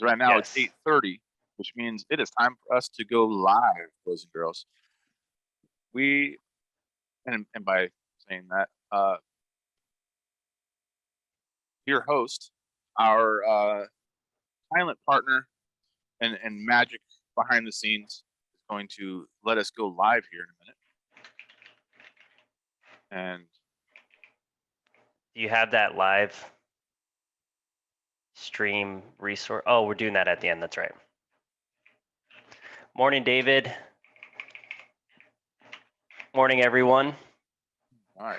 Because right now Yes. it's 8:30, which means it is time for us to go live, boys and girls. And by saying that, your host, our silent partner and magic behind the scenes, is going to let us go live here in a minute. And do you have that live stream resource? Oh, we're doing that at the end. That's right. Morning, David. Morning, everyone. all right.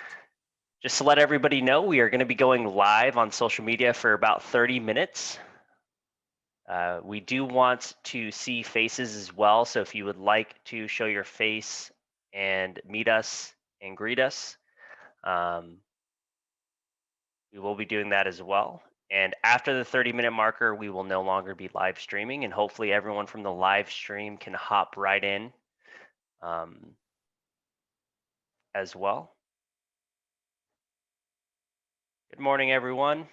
Just to let everybody know, we are going to be going live on social media for about 30 minutes. We do want to see faces as well. So if you would like to show your face and meet us and greet us, we will be doing that as well. And after the 30-minute marker, we will no longer be live streaming, and hopefully everyone from the live stream can hop right in as well. Good morning, everyone.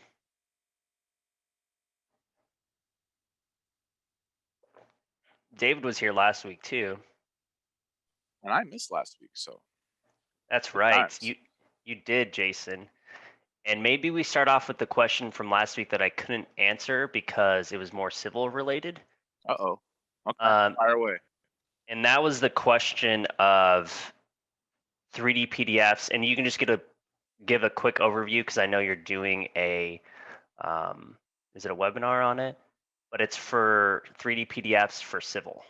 David was here last week too. And I missed last week, so. That's right. You did, Jason. And maybe we start off with the question from last week that I couldn't answer because it was more civil related. Uh-oh. Okay, fire away. And that was the question of 3D PDFs. And you can just give a quick overview because I know you're doing a, is it a webinar on it? But it's for 3D PDFs for civil.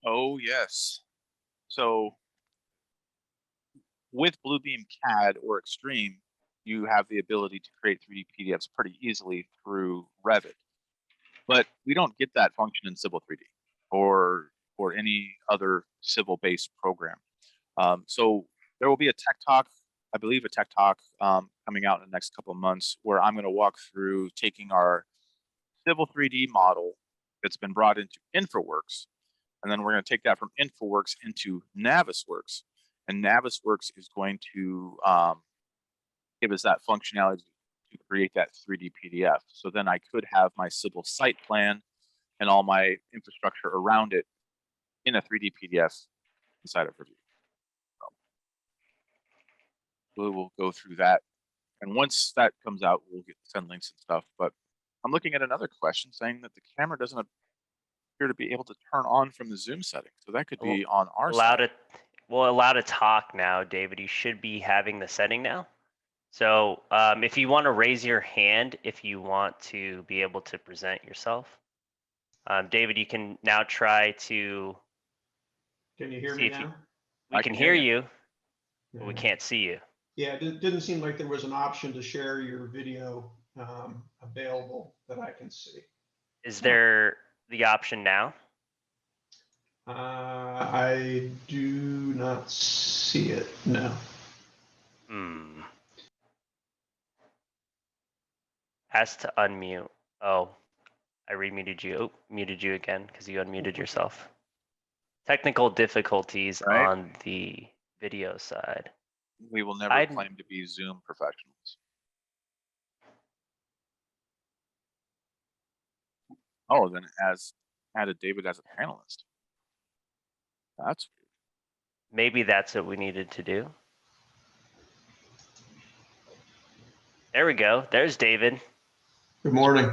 Oh, yes. So with Bluebeam CAD or Extreme, you have the ability to create 3D PDFs pretty easily through Revit. But we don't get that function in Civil 3D or any other civil-based program. So there will be a tech talk, I believe a tech talk coming out in the next couple of months where I'm going to walk through taking our Civil 3D model that's been brought into InfraWorks, and then we're going to take that from InfraWorks into Navisworks, and Navisworks is going to give us that functionality to create that 3D PDF. So then I could have my civil site plan and all my infrastructure around it in a 3D PDF inside of Revit. So we will go through that. And once that comes out, we'll send links and stuff. But I'm looking at another question saying that the camera doesn't appear to be able to turn on from the Zoom setting. So that could be on our side. Allowed to talk now, David. You should be having the setting now. So if you want to raise your hand, if you want to be able to present yourself. David, you can now try to. Can you hear me now? We can hear you, but we can't see you. Yeah, it didn't seem like there was an option to share your video available that I can see. Is there the option now? I do not see it, no. Ask to unmute. Oh, I remuted you. Oh, muted you again because you unmuted yourself. Technical difficulties on the video side. We will never claim to be Zoom professionals. Oh, then added David as a panelist. That's weird. Maybe that's what we needed to do. There we go. There's David. Good morning.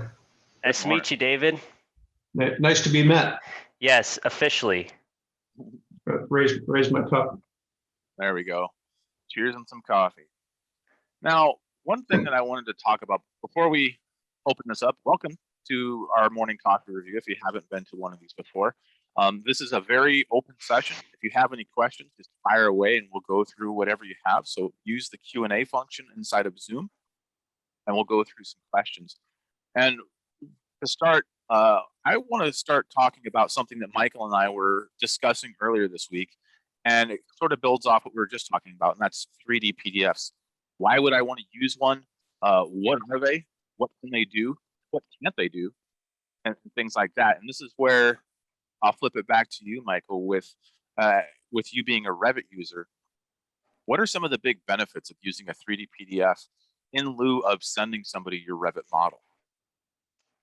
Nice to meet you, David. Nice to be met. Yes, officially. Raise my cup. There we go. Cheers and some coffee. Now, one thing that I wanted to talk about before we open this up, welcome to our morning coffee review if you haven't been to one of these before. This is a very open session. If you have any questions, just fire away and we'll go through whatever you have. So use the Q&A function inside of Zoom and we'll go through some questions. And to start, I want to start talking about something that Michael and I were discussing earlier this week. And it sort of builds off what we were just talking about, and that's 3D PDFs. Why would I want to use one? What are they? What can they do? What can't they do? And things like that. And this is where I'll flip it back to you, Michael, with you being a Revit user. What are some of the big benefits of using a 3D PDF in lieu of sending somebody your Revit model?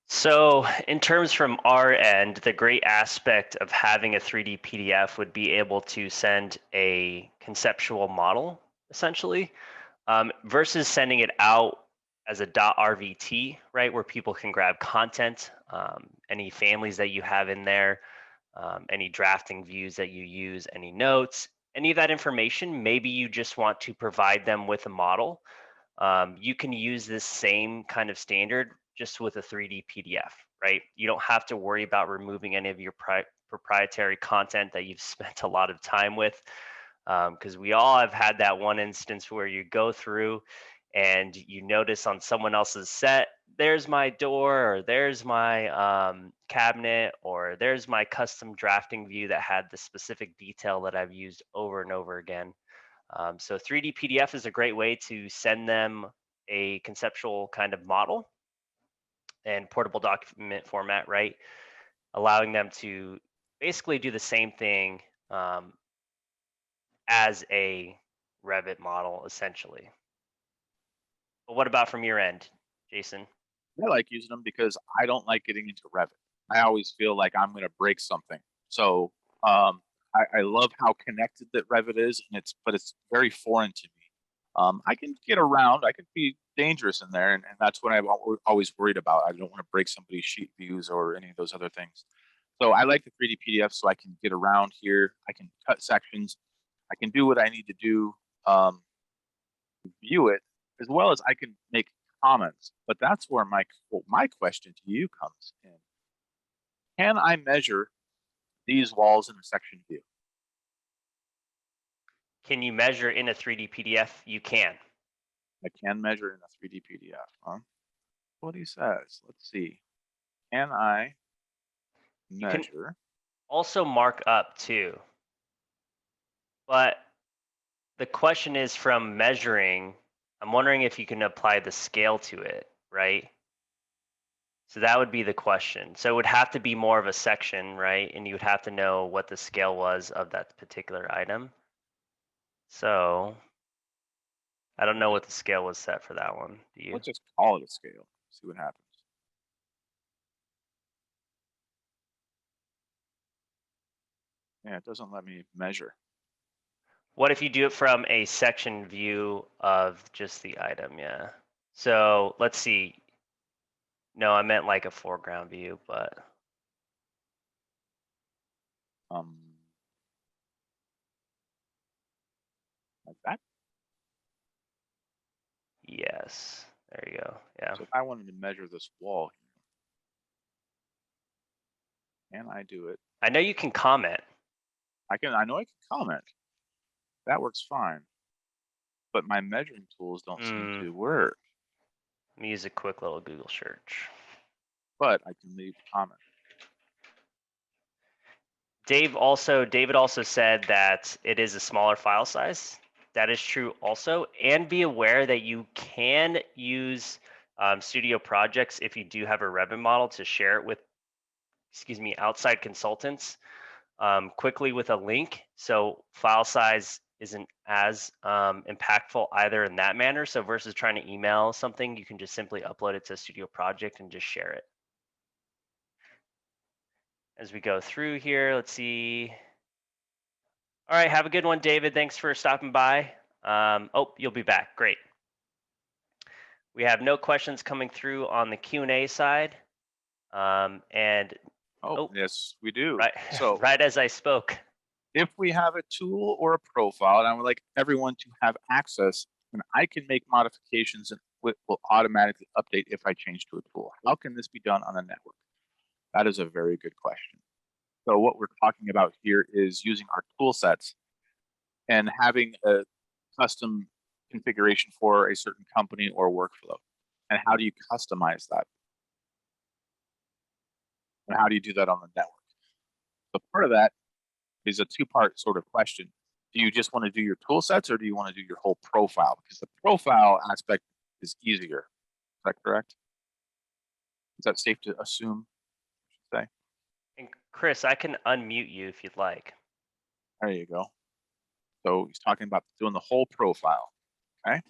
So in terms from our end, the great aspect of having a 3D PDF would be able to send a conceptual model, essentially, versus sending it out as a .rvt, right, where people can grab content, any families that you have in there, any drafting views that you use, any notes, any of that information. Maybe you just want to provide them with a model. You can use this same kind of standard just with a 3D PDF, right? You don't have to worry about removing any of your proprietary content that you've spent a lot of time with, because we all have had that one instance where you go through and you notice on someone else's set, there's my door, or there's my cabinet, or there's my custom drafting view that had the specific detail that I've used over and over again. So 3D PDF is a great way to send them a conceptual kind of model and portable document format, right? Allowing them to basically do the same thing as a Revit model, essentially. But what about from your end, Jason? I like using them because I don't like getting into Revit. I always feel like I'm going to break something. So I love how connected that Revit is, and but it's very foreign to me. I can get around. I could be dangerous in there, and that's what I'm always worried about. I don't want to break somebody's sheet views or any of those other things. So I like the 3D PDF so I can get around here. I can cut sections. I can do what I need to do, view it, as well as I can make comments. But that's where my question to you comes in. Can I measure these walls in a section view? Can you measure in a 3D PDF? You can. I can measure in a 3D PDF, huh? What he says. Let's see. Can I measure? You can also mark up too. But the question is, from measuring, I'm wondering if you can apply the scale to it, right? So that would be the question. So it would have to be more of a section, right? And you would have to know what the scale was of that particular item. So I don't know what the scale was set for that one. Do you? Let's just call it a scale. See what happens. Yeah, it doesn't let me measure. What if you do it from a section view of just the item? Yeah. So let's see. No, I meant like a foreground view, but like that. yes. There you go. Yeah. So if I wanted to measure this wall here, can I do it? I know you can comment. I know I can comment. That works fine. But my measuring tools don't seem to work. Let me use a quick little Google search. But I can leave a comment. David also said that it is a smaller file size. That is true also. And be aware that you can use studio projects if you do have a Revit model to share it with, outside consultants quickly with a link. So file size isn't as impactful either in that manner. So versus trying to email something, you can just simply upload it to a studio project and just share it. As we go through here, let's see. All right, have a good one, David. Thanks for stopping by. Oh, you'll be back. Great. We have no questions coming through on the Q&A side. And yes, we do. Right, so right as I spoke. If we have a tool or a profile, and I would like everyone to have access, and I can make modifications and it will automatically update if I change to a tool. How can this be done on a network? That is a very good question. So what we're talking about here is using our tool sets and having a custom configuration for a certain company or workflow. And how do you customize that? And how do you do that on the network? So part of that is a two-part sort of question. Do you just want to do your tool sets, or do you want to do your whole profile? Because the profile aspect is easier. Is that correct? Is that safe to assume, I should say? And Chris, I can unmute you if you'd like. There you go. So he's talking about doing the whole profile, okay?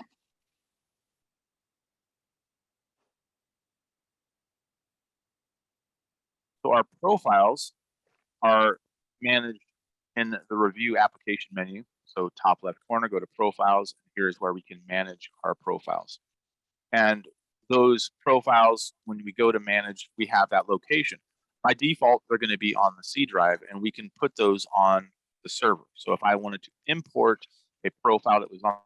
So our profiles are managed in the review application menu. So top left corner, go to profiles. Here's where we can manage our profiles. And those profiles, when we go to manage, we have that location. By default, they're going to be on the C drive, and we can put those on the server. So if I wanted to import a profile that was on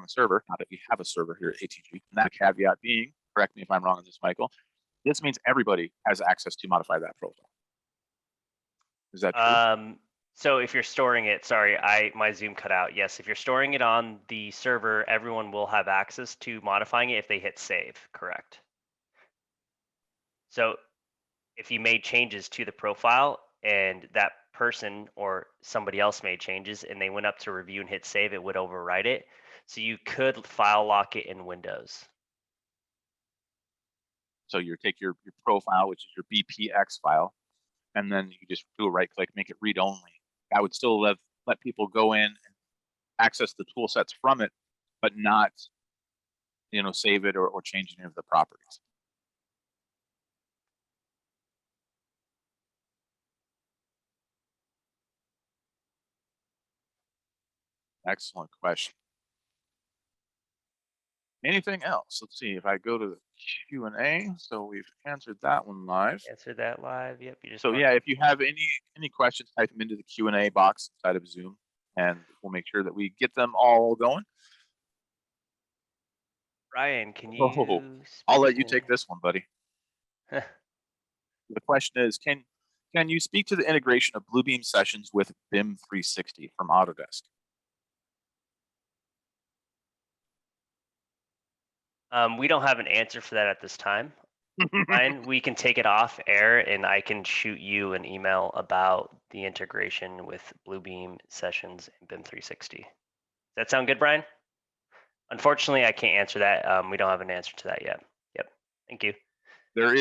the server, not that we have a server here at ATG, and that caveat being, correct me if I'm wrong on this, Michael, this means everybody has access to modify that profile. Is that true? So if you're storing it, sorry, my Zoom cut out. Yes, if you're storing it on the server, everyone will have access to modifying it if they hit save, correct? So if you made changes to the profile and that person or somebody else made changes and they went up to review and hit save, it would overwrite it. So you could file lock it in Windows. So you take your profile, which is your BPX file, and then you just do a right click, make it read only. That would still let people go in and access the tool sets from it, but not, save it or change any of the properties. Excellent question. Anything else? Let's see if I go to the Q&A. So we've answered that one live. Answer that live. Yep. You just So yeah, if you have any questions, type them into the Q&A box inside of Zoom, and we'll make sure that we get them all going. Ryan, can you? I'll let you take this one, buddy. The question is, can you speak to the integration of Bluebeam Sessions with BIM 360 from Autodesk? We don't have an answer for that at this time. Ryan, we can take it off air and I can shoot you an email about the integration with Bluebeam Sessions and BIM 360. Does that sound good, Brian? Unfortunately, I can't answer that. We don't have an answer to that yet. Yep. Thank you. There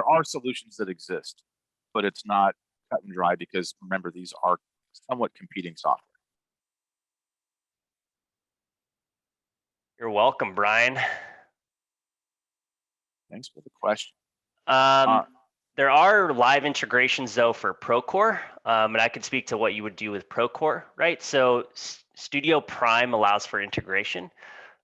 are solutions that exist, but it's not cut and dry because remember, these are somewhat competing software. You're welcome, Brian. Thanks for the question. There are live integrations though for Procore, and I can speak to what you would do with Procore, right? So Studio Prime allows for integration.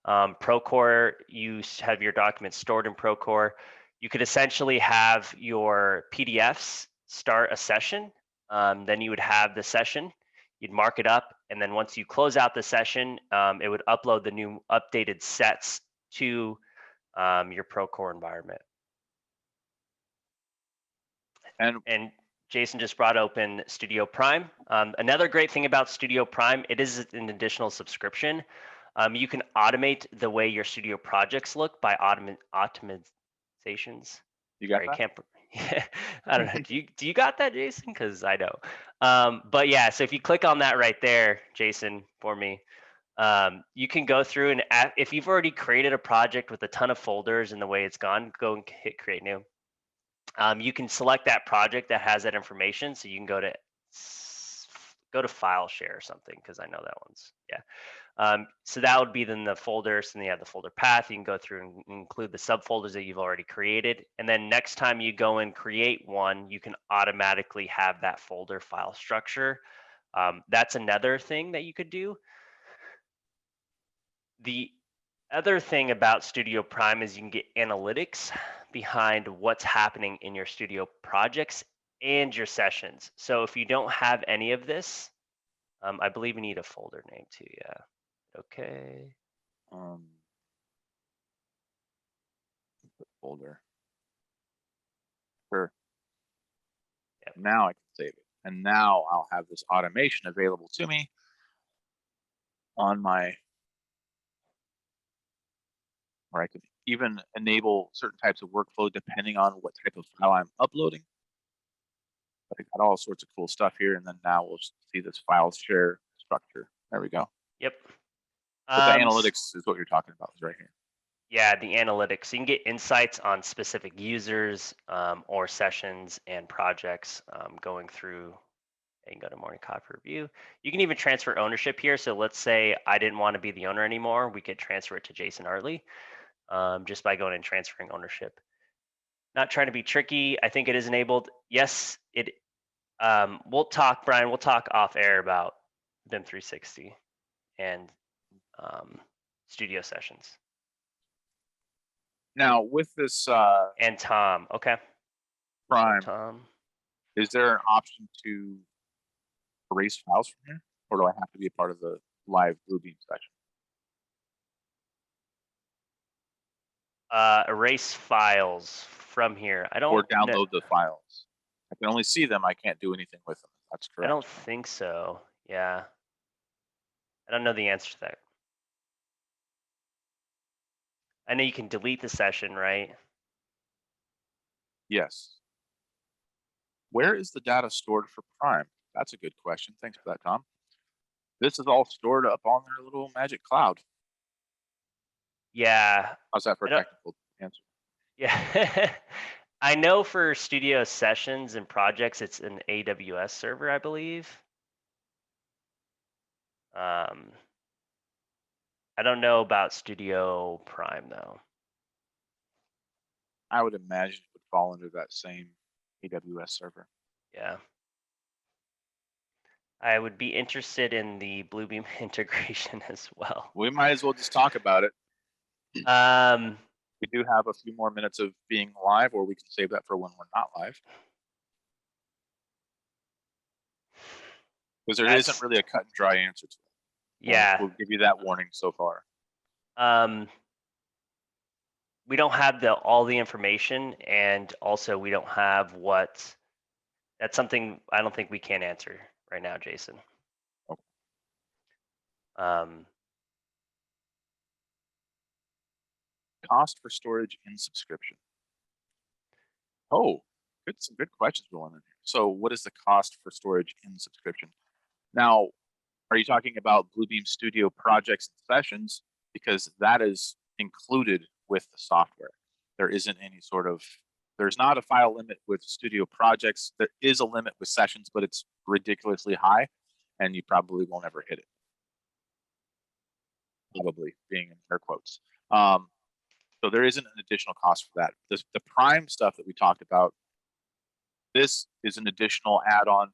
Procore, you have your documents stored in Procore. You could essentially have your PDFs start a session. Then you would have the session, you'd mark it up, and then once you close out the session, it would upload the new updated sets to your Procore environment. And Jason just brought open Studio Prime. Another great thing about Studio Prime, it is an additional subscription. You can automate the way your studio projects look by automatizations. You got that? I don't know. Do you got that, Jason? Because I know. But yeah, so if you click on that right there, Jason, for me, you can go through and if you've already created a project with a ton of folders and the way it's gone, go and hit create new. You can select that project that has that information. So you can go to file share or something, because I know that one's, yeah. So that would be then the folders, and you have the folder path. You can go through and include the subfolders that you've already created. And then next time you go and create one, you can automatically have that folder file structure. That's another thing that you could do. The other thing about Studio Prime is you can get analytics behind what's happening in your studio projects and your sessions. So if you don't have any of this, I believe you need a folder name too. Yeah. Okay. Folder. Sure. Yep. Now I can save it, and now I'll have this automation available to me on my, or I can even enable certain types of workflow depending on what type of file I'm uploading. But I got all sorts of cool stuff here, and then now we'll see this file share structure. There we go. Yep. But the analytics is what you're talking about, is right here. Yeah, the analytics. You can get insights on specific users or sessions and projects going through. You can go to morning copy review. You can even transfer ownership here. So let's say I didn't want to be the owner anymore. We could transfer it to Jason Hartley just by going and transferring ownership. Not trying to be tricky. I think it is enabled. Yes, it. We'll talk, Brian. We'll talk off air about BIM 360 and studio sessions. Now with this And Tom. Okay. Prime, Tom. is there an option to erase files from here, or do I have to be a part of the live Bluebeam session? Erase files from here. I don't. Or download the files. I can only see them. I can't do anything with them. That's correct. I don't think so. Yeah. I don't know the answer to that. I know you can delete the session, right? Yes. Where is the data stored for Prime? That's a good question. Thanks for that, Tom. This is all stored up on their little magic cloud. Yeah. How's that for a technical answer? Yeah. I know for studio sessions and projects, it's an AWS server, I believe. I don't know about Studio Prime though. I would imagine it would fall under that same AWS server. Yeah. I would be interested in the Bluebeam integration as well. We might as well just talk about it. We do have a few more minutes of being live, or we can save that for when we're not live. Because there isn't really a cut and dry answer to it. Yeah. We'll give you that warning so far. We don't have all the information, and also we don't have what. That's something I don't think we can answer right now, Jason. Okay. Cost for storage in subscription. Oh, some good questions going in here. So what is the cost for storage in subscription? Now, are you talking about Bluebeam Studio projects and sessions? Because that is included with the software. There isn't any sort of, there's not a file limit with Studio projects. There is a limit with sessions, but it's ridiculously high, and you probably won't ever hit it. Probably, being in air quotes. So there isn't an additional cost for that. The Prime stuff that we talked about, this is an additional add-on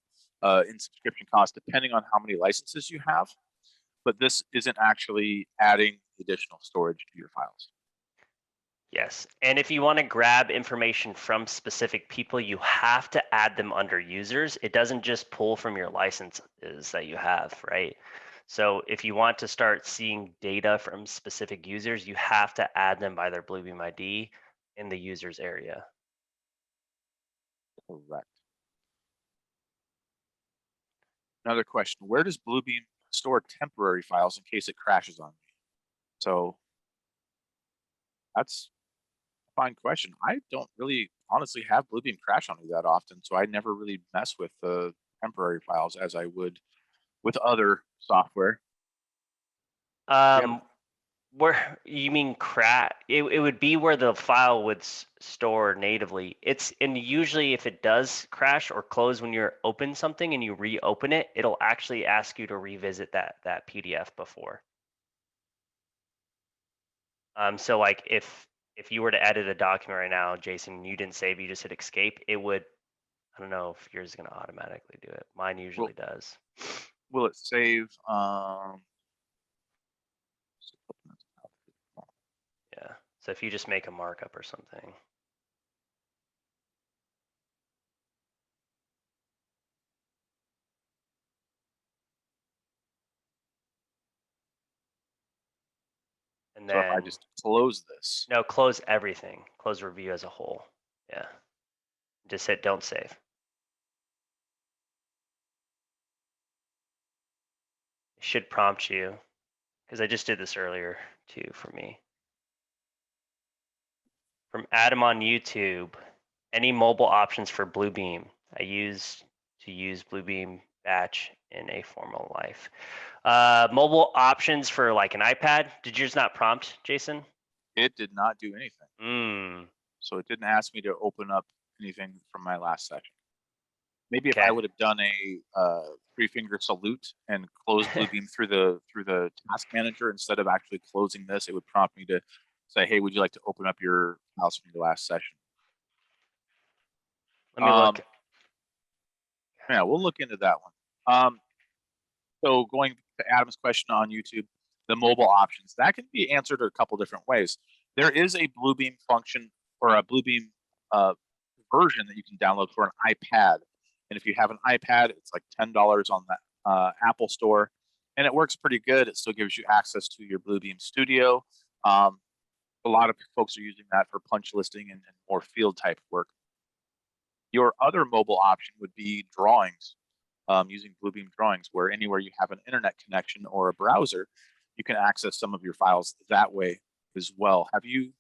in subscription cost depending on how many licenses you have, but this isn't actually adding additional storage to your files. Yes, and if you want to grab information from specific people, you have to add them under users. It doesn't just pull from your licenses that you have, right? So if you want to start seeing data from specific users, you have to add them by their Bluebeam ID in the users area. Correct. Another question, where does Bluebeam store temporary files in case it crashes on me? So that's a fine question. I don't really honestly have Bluebeam crash on me that often, so I never really mess with the temporary files as I would with other software. Where you mean crash? It would be where the file would store natively. And usually if it does crash or close when you're open something and you reopen it, it'll actually ask you to revisit that PDF before. So like if you were to edit a document right now, Jason, you didn't save, you just hit escape, it would, I don't know if yours is going to automatically do it. Mine usually does. Will it save? Yeah. So if you just make a markup or something. And then so if I just close this. No, close everything. Close review as a whole. Yeah. Just hit don't save. It should prompt you, because I just did this earlier too for me. From Adam on YouTube, any mobile options for Bluebeam? I used to use Bluebeam Batch in a formal life. Mobile options for like an iPad. Did yours not prompt, Jason? It did not do anything. Mm, So it didn't ask me to open up anything from my last session. Maybe if okay. I would have done a 3-finger salute and closed Bluebeam through the task manager instead of actually closing this, it would prompt me to say, "Hey, would you like to open up your files from your last session?" Let me look. Yeah, we'll look into that one. So going to Adam's question on YouTube, the mobile options, that can be answered a couple different ways. There is a Bluebeam function or a Bluebeam version that you can download for an iPad. And if you have an iPad, it's like $10 on the Apple Store, and it works pretty good. It still gives you access to your Bluebeam Studio. A lot of folks are using that for punch listing and more field type work. Your other mobile option would be drawings, using Bluebeam Drawings, where anywhere you have an internet connection or a browser, you can access some of your files that way as well. Have you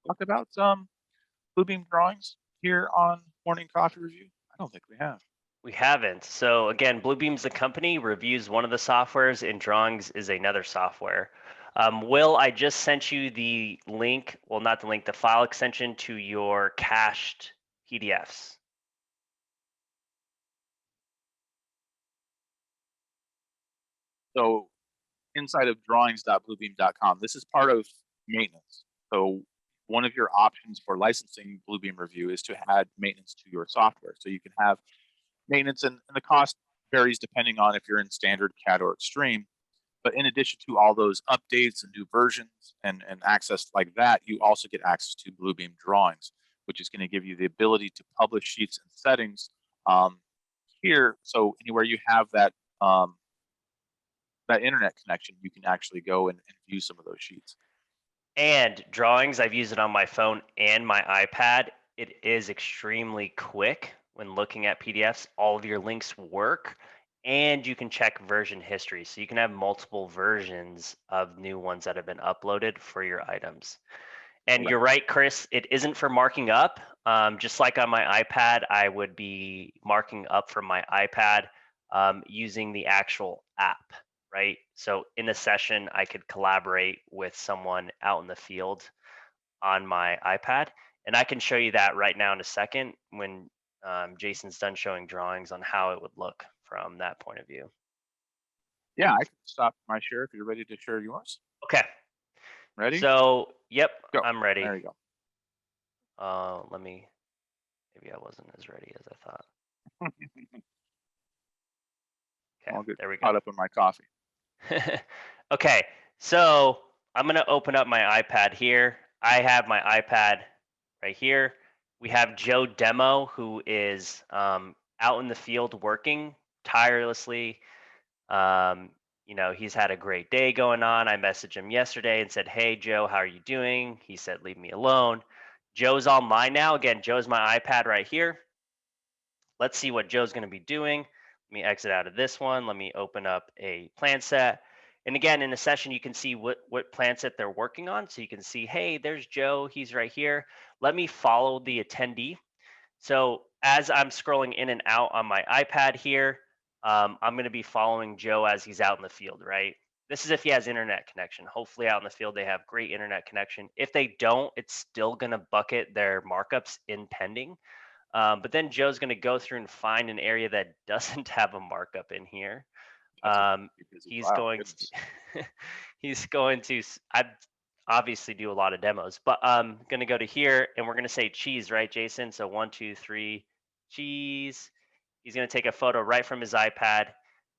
talked about Bluebeam Drawings here on Morning Coffee Review? I don't think we have. We haven't. So again, Bluebeam's the company, reviews one of the softwares, and Drawings is another software. Will, I just sent you the link, well, not the link, the file extension to your cached PDFs. So inside of drawings.bluebeam.com, this is part of maintenance. So one of your options for licensing Bluebeam Review is to add maintenance to your software. So you can have maintenance, and the cost varies depending on if you're in standard, CAD, or extreme. But in addition to all those updates and new versions and access like that, you also get access to Bluebeam Drawings, which is going to give you the ability to publish sheets and settings here. So anywhere you have that that internet connection, you can actually go and view some of those sheets. And Drawings, I've used it on my phone and my iPad. It is extremely quick when looking at PDFs. All of your links work, and you can check version history. So you can have multiple versions of new ones that have been uploaded for your items. And you're right, Chris, it isn't for marking up. Just like on my iPad, I would be marking up from my iPad using the actual app, right? So in a session, I could collaborate with someone out in the field on my iPad. And I can show you that right now in a second when Jason's done showing drawings on how it would look from that point of view. Yeah, I can stop my share if you're ready to share yours. Okay. Ready? So, yep, Go. I'm ready. There you go. Maybe I wasn't as ready as I thought. I'll get there we caught go. up in my coffee. Okay, so I'm gonna open up my iPad here. I have my iPad right here. We have Joe Demo, who is out in the field working tirelessly. You know, he's had a great day going on. I messaged him yesterday and said, "Hey, Joe, how are you doing?" He said, "Leave me alone." Joe's online now. Again, Joe's my iPad right here. Let's see what Joe's going to be doing. Let me exit out of this one. Let me open up a plan set. And again, in a session, you can see what plan set they're working on. So you can see, hey, there's Joe. He's right here. Let me follow the attendee. So as I'm scrolling in and out on my iPad here, I'm going to be following Joe as he's out in the field, right? This is if he has internet connection. Hopefully out in the field, they have great internet connection. If they don't, it's still going to bucket their markups in pending. But then Joe's going to go through and find an area that doesn't have a markup in here. He's going to, he's going to, I obviously do a lot of demos, but I'm going to go to here and we're going to say cheese, right, Jason? So 1, 2, 3, cheese. He's going to take a photo right from his iPad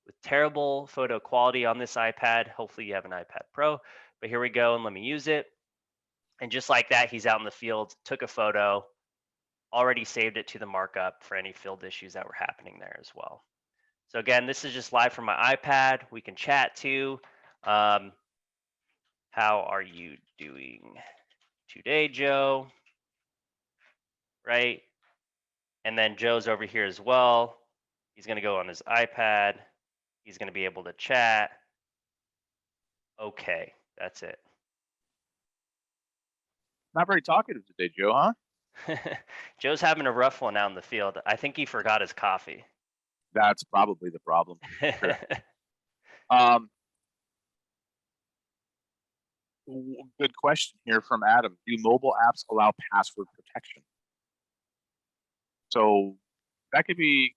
with terrible photo quality on this iPad. Hopefully you have an iPad Pro, but here we go. And let me use it. And just like that, he's out in the field, took a photo, already saved it to the markup for any field issues that were happening there as well. So again, this is just live from my iPad. We can chat too. How are you doing today, Joe? Right? And then Joe's over here as well. He's going to go on his iPad. He's going to be able to chat. Okay, that's it. Not very talkative today, Joe, huh? Joe's having a rough one out in the field. I think he forgot his coffee. That's probably the problem. Sure. Good question here from Adam. Do mobile apps allow password protection? So that could be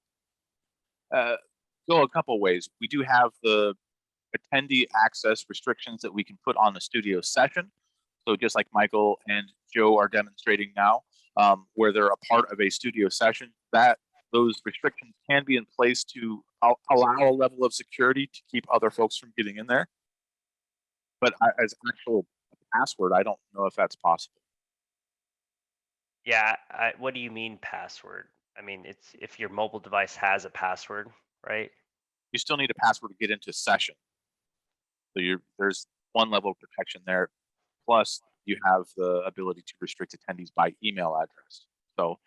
go a couple ways. We do have the attendee access restrictions that we can put on the studio session. So just like Michael and Joe are demonstrating now, where they're a part of a studio session, that those restrictions can be in place to allow a level of security to keep other folks from getting in there. But as actual password, I don't know if that's possible. Yeah, what do you mean password? I mean, it's if your mobile device has a password, right? You still need a password to get into session. So there's one level of protection there. Plus, you have the ability to restrict attendees by email address. So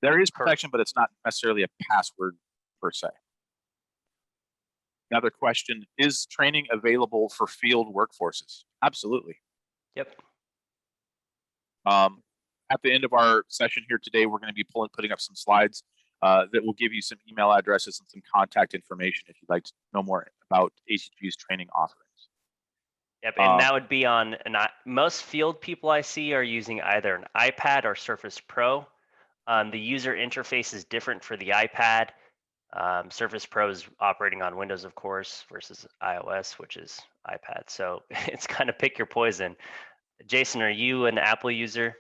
there is protection, but it's not necessarily a password per se. Another question, is training available for field workforces? Absolutely. Yep. At the end of our session here today, we're going to be putting up some slides that will give you some email addresses and some contact information if you'd like to know more about ACG's training offerings. Yep, and that would be on most field people I see are using either an iPad or Surface Pro. The user interface is different for the iPad. Surface Pro is operating on Windows, of course, versus iOS, which is iPad. So it's kind of pick your poison. Jason, are you an Apple user?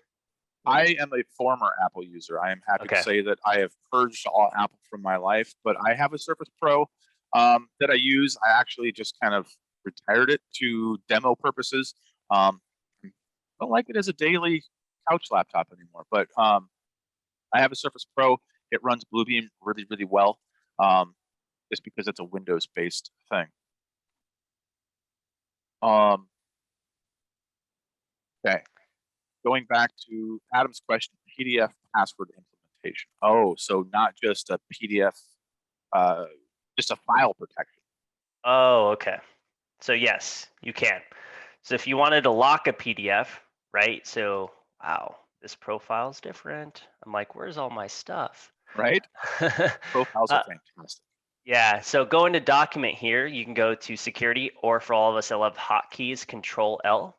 I am a former Apple user. I am happy to say that I have purged all Apple from my life, but I have a Surface Pro that I use. I actually just kind of retired it to demo purposes. I don't like it as a daily couch laptop anymore, but I have a Surface Pro. It runs Bluebeam really, really well, just because it's a Windows-based thing. Okay. Going back to Adam's question, PDF password implementation. Oh, so not just a PDF, just a file protection. Oh, okay. So yes, you can. So if you wanted to lock a PDF, right? So, wow, this profile is different. I'm like, where's all my stuff? Right? Profiles are fantastic. Yeah, so go into document here. You can go to security, or for all of us that love hotkeys, Control L.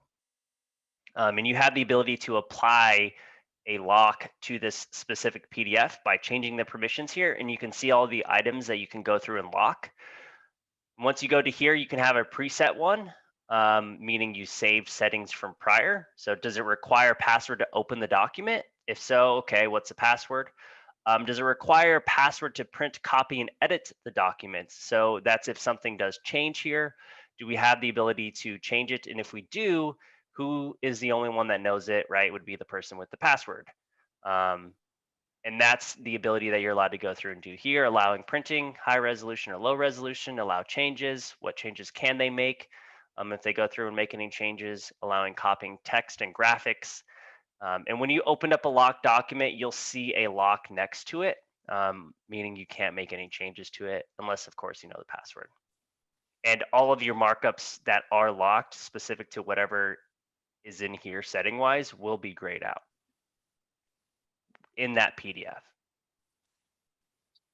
And you have the ability to apply a lock to this specific PDF by changing the permissions here, and you can see all the items that you can go through and lock. Once you go to here, you can have a preset one, meaning you save settings from prior. So does it require password to open the document? If so, okay, what's the password? Does it require password to print, copy, and edit the documents? So that's if something does change here. Do we have the ability to change it? And if we do, who is the only one that knows it, right? Would be the person with the password. And that's the ability that you're allowed to go through and do here, allowing printing, high resolution or low resolution, allow changes, what changes can they make if they go through and make any changes, allowing copying text and graphics. And when you open up a locked document, you'll see a lock next to it, meaning you can't make any changes to it unless, of course, you know the password. And all of your markups that are locked specific to whatever is in here setting-wise will be grayed out in that PDF.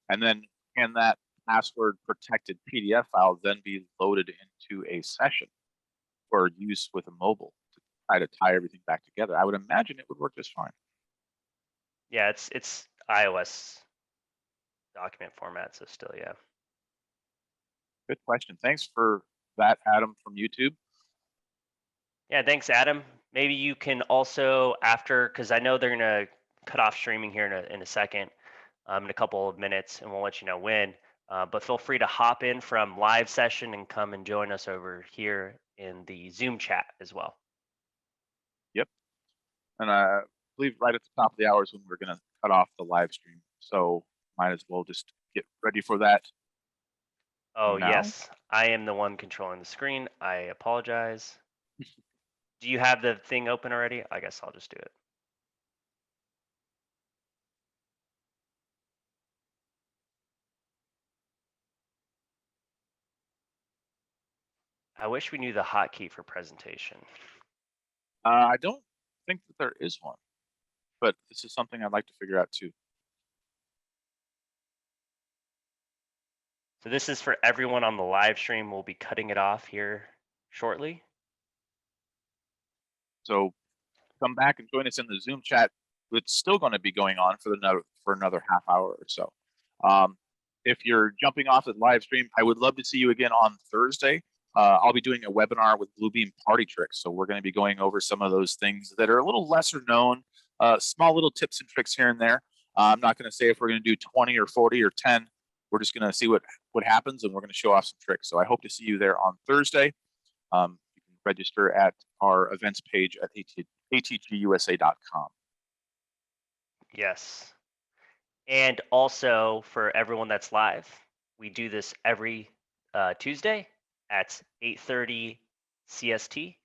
And then can that password protected PDF file then be loaded into a session for use with a mobile to try to tie everything back together? I would imagine it would work just fine. Yeah, it's iOS document format, so still, yeah. Good question. Thanks for that, Adam from YouTube. Yeah, thanks, Adam. Maybe you can also, after, because I know they're gonna cut off streaming here in a second, in a couple of minutes, and we'll let you know when. But feel free to hop in from live session and come and join us over here in the Zoom chat as well. Yep. And I believe right at the top of the hour is when we're going to cut off the live stream. So might as well just get ready for that. Oh, now. Yes, I am the one controlling the screen. I apologize. Do you have the thing open already? I guess I'll just do it. I wish we knew the hotkey for presentation. I don't think that there is one, but this is something I'd like to figure out too. So this is for everyone on the live stream. We'll be cutting it off here shortly. So come back and join us in the Zoom chat. It's still going to be going on for another half hour or so. If you're jumping off the live stream, I would love to see you again on Thursday. I'll be doing a webinar with Bluebeam Party Tricks. So we're going to be going over some of those things that are a little lesser known, small little tips and tricks here and there. I'm not going to say if we're going to do 20 or 40 or 10. We're just going to see what happens, and we're going to show off some tricks. So I hope to see you there on Thursday. You can register at our events page at atgusa.com. Yes. And also for everyone that's live, we do this every Tuesday at 8:30 CST.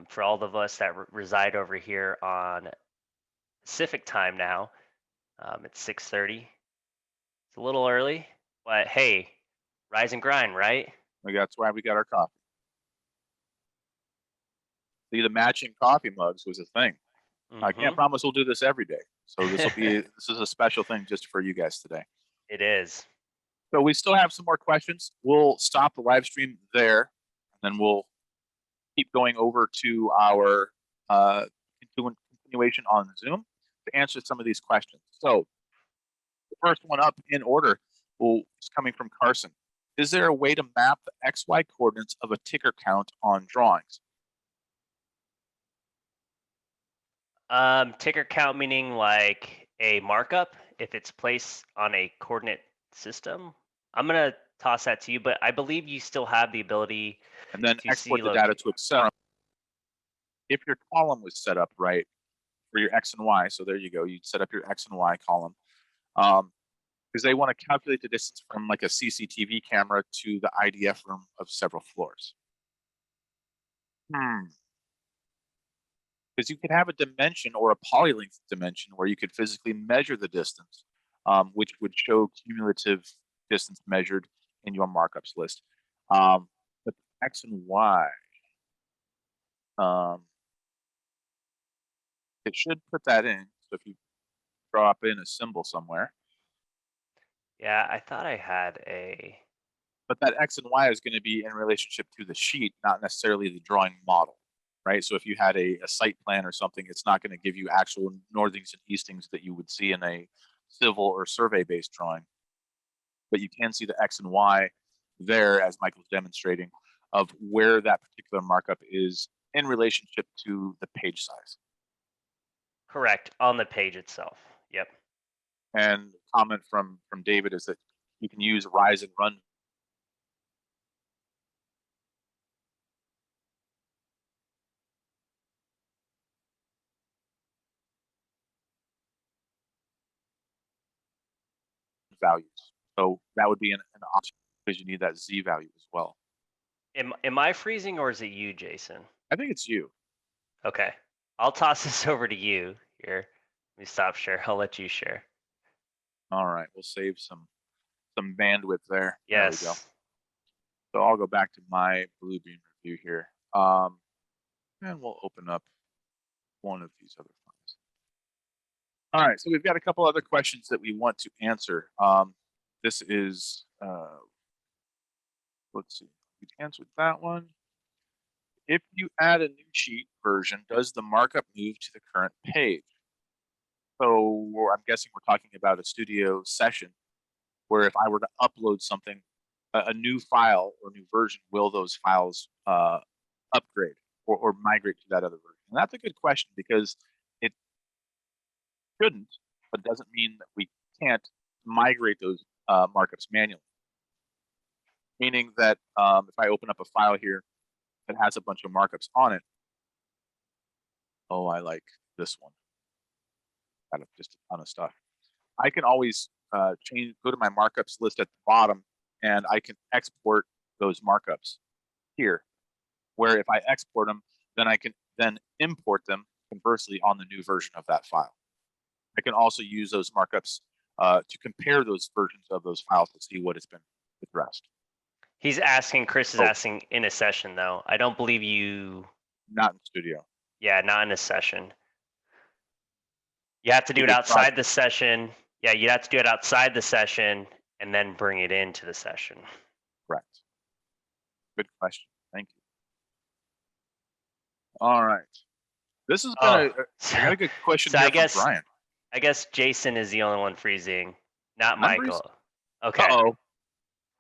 For all of us that reside over here on Pacific time now, it's 6:30. It's a little early, but hey, rise and grind, right? That's why we got our coffee. See, the matching coffee mugs was a thing. I can't promise we'll do this every day. So this is a special thing just for you guys today. It is. So we still have some more questions. We'll stop the live stream there, and then we'll keep going over to our continuation on Zoom to answer some of these questions. So the first one up in order is coming from Carson. Is there a way to map the XY coordinates of a ticker count on drawings? Ticker count meaning like a markup if it's placed on a coordinate system. I'm gonna toss that to you, but I believe you still have the ability and then to export see the data to Excel. If your column was set up right for your X and Y, so there you go, you'd set up your X and Y column, because they want to calculate the distance from like a CCTV camera to the IDF room of several floors. Because you could have a dimension or a polylength dimension where you could physically measure the distance, which would show cumulative distance measured in your markups list. But X and Y, it should put that in. So if you drop in a symbol somewhere. Yeah, I thought I had a. But that X and Y is going to be in relationship to the sheet, not necessarily the drawing model. Right. So if you had a site plan or something, it's not going to give you actual northings and eastings that you would see in a civil or survey based drawing. But you can see the X and Y there, as Michael's demonstrating, of where that particular markup is in relationship to the page size. Correct, on the page itself. Yep. And comment from David is that you can use rise and run values. So that would be an option because you need that Z value as well. Am I freezing or is it you, Jason? I think it's you. Okay, I'll toss this over to you here. Let me stop share. I'll let you share. All right, we'll save some bandwidth there. Yes. There we go. So I'll go back to my Bluebeam review here, and we'll open up one of these other files. All right, so we've got a couple other questions that we want to answer. This is, let's see, we answered that one. If you add a new sheet version, does the markup move to the current page? So I'm guessing we're talking about a studio session where if I were to upload something, a new file or new version, will those files upgrade or migrate to that other version? And that's a good question because it shouldn't, but doesn't mean that we can't migrate those markups manually. Meaning that if I open up a file here that has a bunch of markups on it, oh, I like this one. Got just a ton of stuff. I can always go to my markups list at the bottom, and I can export those markups here, where if I export them, then I can then import them conversely on the new version of that file. I can also use those markups to compare those versions of those files to see what has been addressed. He's asking, Chris is asking in a session though. I don't believe you. Not in studio. Yeah, not in a session. You have to do it outside the session. Yeah, you have to do it outside the session and then bring it into the session. Correct. Good question. Thank All right. This has been I got a good question so here I guess from Brian. I guess Jason is the only one freezing, not I'm Michael. Okay. Uh-oh.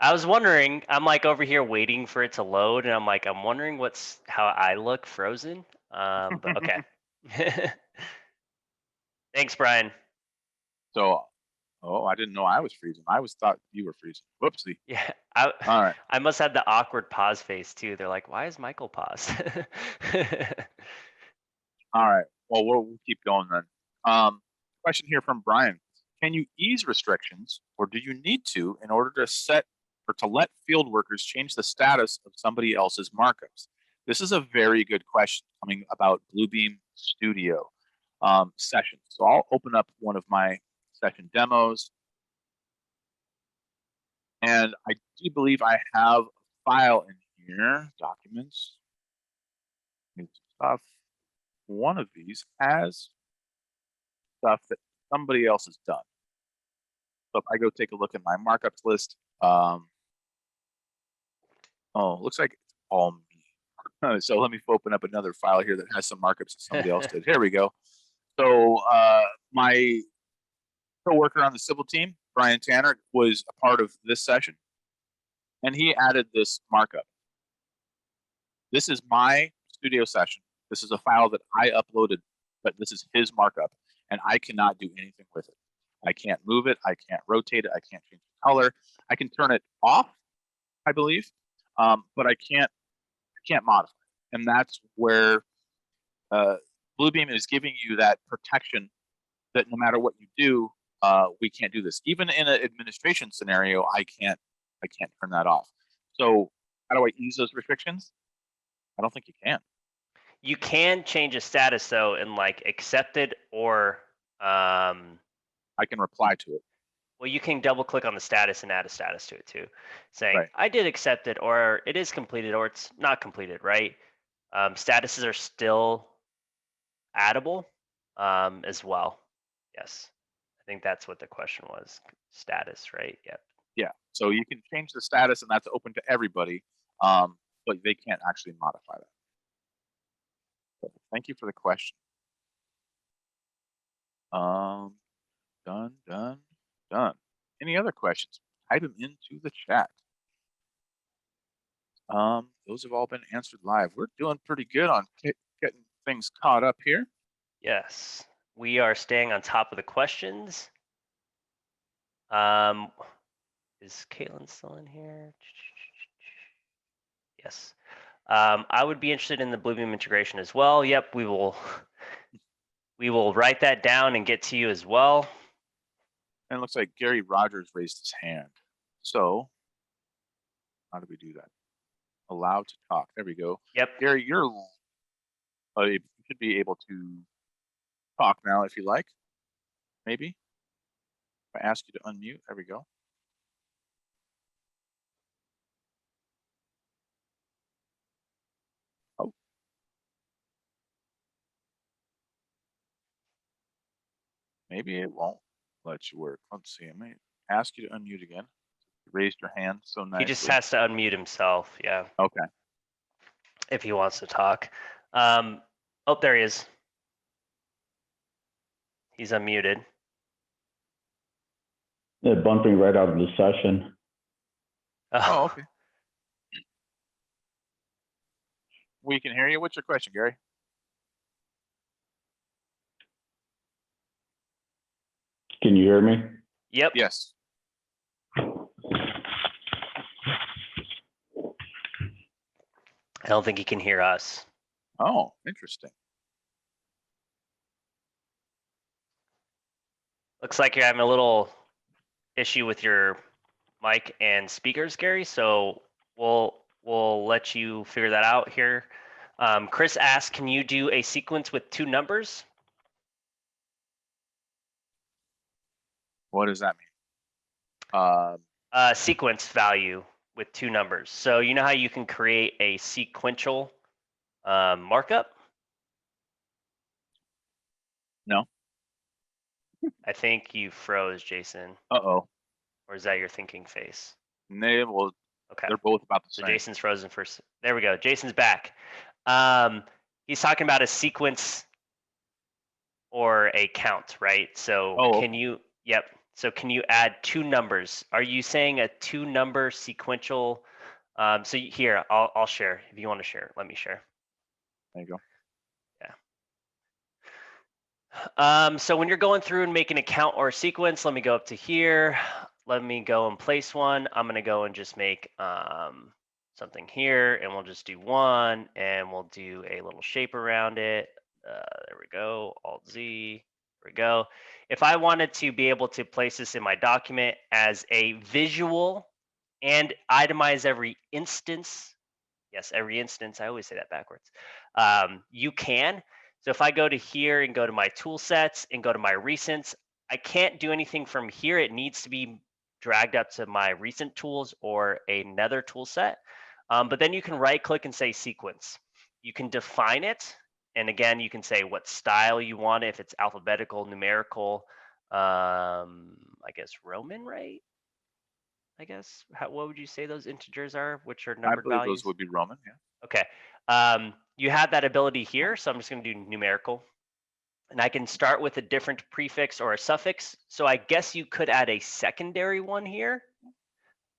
I was wondering, I'm like over here waiting for it to load, and I'm like, I'm wondering how I look frozen. But okay. Thanks, Brian. So, I didn't know I was freezing. I thought you were freezing. Whoopsie. Yeah, All right. I must have the awkward pause face too. They're like, why is Michael paused? All right. Well, we'll keep going then. Question here from Brian. Can you ease restrictions, or do you need to in order to set or to let field workers change the status of somebody else's markups? This is a very good question coming about Bluebeam Studio sessions. So I'll open up one of my session demos. And I do believe I have a file in here, documents, stuff. One of these has stuff that somebody else has done. So if I go take a look at my markups list, oh, looks like it's all me. So let me open up another file here that has some markups that somebody else did. Here we go. So my coworker on the civil team, Brian Tanner, was a part of this session, and he added this markup. This is my studio session. This is a file that I uploaded, but this is his markup, and I cannot do anything with it. I can't move it. I can't rotate it. I can't change the color. I can turn it off, I believe, but I can't modify it. And that's where Bluebeam is giving you that protection that no matter what you do, we can't do this. Even in an administration scenario, I can't turn that off. So how do I ease those restrictions? I don't think you can. You can change a status though, in like accepted or I can reply to it. well, you can double click on the status and add a status to it too, saying Right. I did accept it, or it is completed, or it's not completed, right? Statuses are still addable as well. Yes, I think that's what the question was. Status, right? Yep. Yeah. So you can change the status, and that's open to everybody, but they can't actually modify that. So thank you for the question. Done. Any other questions? Type them into the chat. Those have all been answered live. We're doing pretty good on getting things caught up here. Yes, we are staying on top of the questions. Is Caitlin still in here? Yes. I would be interested in the Bluebeam integration as well. Yep, we will write that down and get to you as well. And it looks like Gary Rogers raised his hand. So how do we do that? Allow to talk. There we go. Yep. Gary, you should be able to talk now if you like. Maybe. If I ask you to unmute, there we go. Oh. Maybe it won't let you work. Let's see. I may ask you to unmute again. You raised your hand so nicely. He just has to unmute himself. Yeah. Okay. If he wants to talk. Oh, there he is. He's unmuted. They're bumping right out of the session. Oh, okay. We can hear you. What's your question, Gary? Can you hear me? Yep. Yes. I don't think he can hear us. Oh, interesting. Looks like you're having a little issue with your mic and speakers, Gary. So we'll let you figure that out here. Chris asked, can you do a sequence with 2 numbers? What does that mean? Sequence value with 2 numbers. So you know how you can create a sequential markup? No. I think you froze, Jason. Uh-oh. Or is that your thinking face? Well, okay. They're both about the So same. Jason's frozen first. There we go. Jason's back. He's talking about a sequence or a count, right? So Oh, can you, yep. So can you add two numbers? Are you saying a 2-number sequential? So here, I'll share. If you want to share, let me share. there you go. So when you're going through and making a count or a sequence, let me go up to here. Let me go and place one. I'm going to go and just make something here, and we'll just do one, and we'll do a little shape around it. There we go. Alt-Z. There we go. If I wanted to be able to place this in my document as a visual and itemize every instance, yes, every instance, I always say that backwards, you can. So if I go to here and go to my tool sets and go to my recents, I can't do anything from here. It needs to be dragged up to my recent tools or another tool set. But then you can right click and say sequence. You can define it. And again, you can say what style you want, if it's alphabetical, numerical, I guess Roman, right? I guess, what would you say those integers are, which are numbered I believe values? those would be Roman, yeah. Okay. You have that ability here, so I'm just going to do numerical. And I can start with a different prefix or a suffix. So I guess you could add a secondary one here.